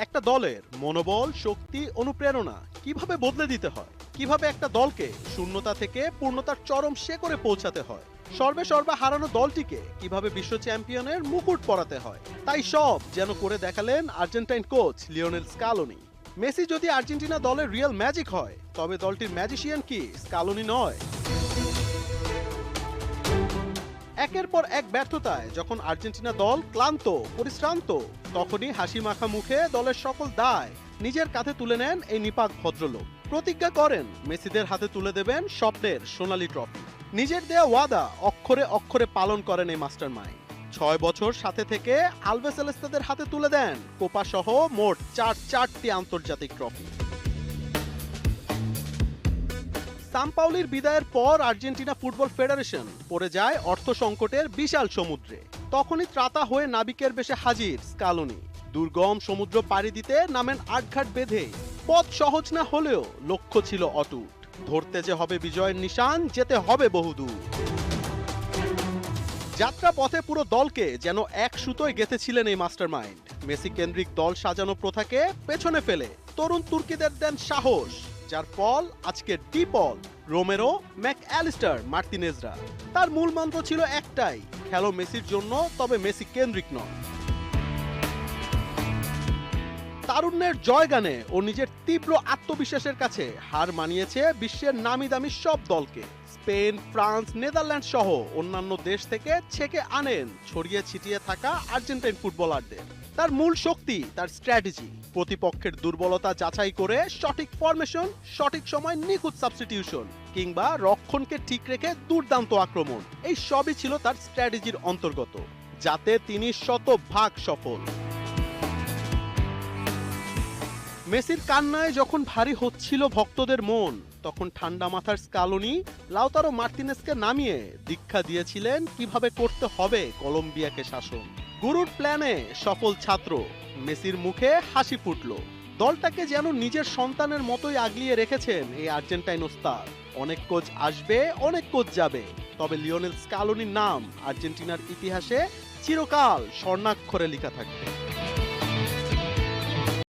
একটা দলের মনোবল, শক্তি, অনুপ্রেরণা কিভাবে বদলে দিতে হয়, কিভাবে একটা দলকে শূন্যতা থেকে পূর্ণতার চরম শিখরে পৌঁছাতে হয়, সর্বে হারানো দলটিকে কিভাবে বিশ্ব চ্যাম্পিয়নের মুকুট পরাতে হয়, তাই সব যেন করে দেখালেন Argentine coach Lionel Scaloni. Messi যদি আর্জেন্টিনা দলের রিয়েল ম্যাজিক হয়, তবে দলটির ম্যাজিশিয়ান কি স্কালোনি নয়? একের পর এক ব্যর্থতায় যখন আর্জেন্টিনা দল ক্লান্ত, পরিশ্রান্ত, তখনই হাসি মাখা মুখে দলের সকল দায় নিজের কাঁধে তুলে নেন এই নিপাক ভদ্রলোক। প্রতিজ্ঞা করেন মেসিদের হাতে তুলে দেবেন স্বপ্নের সোনালী ট্রফি। নিজের দেয়া ওয়াদা অক্ষরে অক্ষরে পালন করেন এই মাস্টার মাইন্ড। 6 বছর সাথে থেকে আলভেসেলেস্তাদের হাতে তুলে দেন কোপা সহ মোট চারটি আন্তর্জাতিক ট্রফি। সাম্পাওলির বিদায়ের পর আর্জেন্টিনা ফুটবল ফেডারেশন পড়ে যায় অর্থ সংকটের বিশাল সমুদ্রে। তখনই ত্রাতা হয়ে নাবিকের বেশে হাজির স্কালোনি। দুর্গম সমুদ্র পাড়ি দিতে নামেন আটঘাট বেঁধে। পথ সহজ না হলেও লক্ষ্য ছিল অটুট। ধরতে যে হবে বিজয়ের নিশান, যেতে হবে বহুদূর। যাত্রা পথে পুরো দলকে যেন এক সুতোয় গেঁথেছিলেন এই মাস্টারমাইন্ড। মেসি কেন্দ্রিক দল সাজানো প্রথাকে পেছনে ফেলে তরুণ তুর্কিদের দেন সাহস, যার ফল আজকে ডিপল, রোমেরো, ম্যাকঅ্যালিস্টার, মার্তিনেজরা। তার মূল মন্ত্র ছিল একটাই, খেলো মেসির জন্য, তবে মেসি কেন্দ্রিক নয়। তারুণ্যের জয়গানে ও নিজের তীব্র আত্মবিশ্বাসের কাছে হার মানিয়েছে বিশ্বের নামি দামি সব দলকে। স্পেন, ফ্রান্স, নেদারল্যান্ড সহ অন্যান্য দেশ থেকে ছেকে আনেন ছড়িয়ে ছিটিয়ে থাকা আর্জেন্টাইন ফুটবলারদের। তার মূল শক্তি তার স্ট্র্যাটেজি, প্রতিপক্ষের দুর্বলতা যাচাই করে সঠিক ফরমেশন, সঠিক সময় নিখুঁত সাবস্টিটিউশন, কিংবা রক্ষণকে ঠিক রেখে দুর্দান্ত আক্রমণ। এই সবই ছিল তার স্ট্র্যাটেজির অন্তর্গত, যাতে তিনি শতভাগ সফল। মেসির কান্নায় যখন ভারী হচ্ছিল ভক্তদের মন, তখন ঠান্ডা মাথার স্কালোনি লাউতারো মার্তিনেজকে নামিয়ে দীক্ষা দিয়েছিলেন কিভাবে করতে হবে কলম্বিয়াকে শাসন। গুরুর প্ল্যানে সফল ছাত্র, মেসির মুখে হাসি ফুটল। দলটাকে যেন নিজের সন্তানের মতোই আগলিয়ে রেখেছেন এই আর্জেন্টাইন ওস্তাদ। অনেক কোচ আসবে, অনেক কোচ যাবে, তবে লিওনেল স্কালোনির নাম আর্জেন্টিনার ইতিহাসে চিরকাল স্বর্ণাক্ষরে লেখা থাকবে।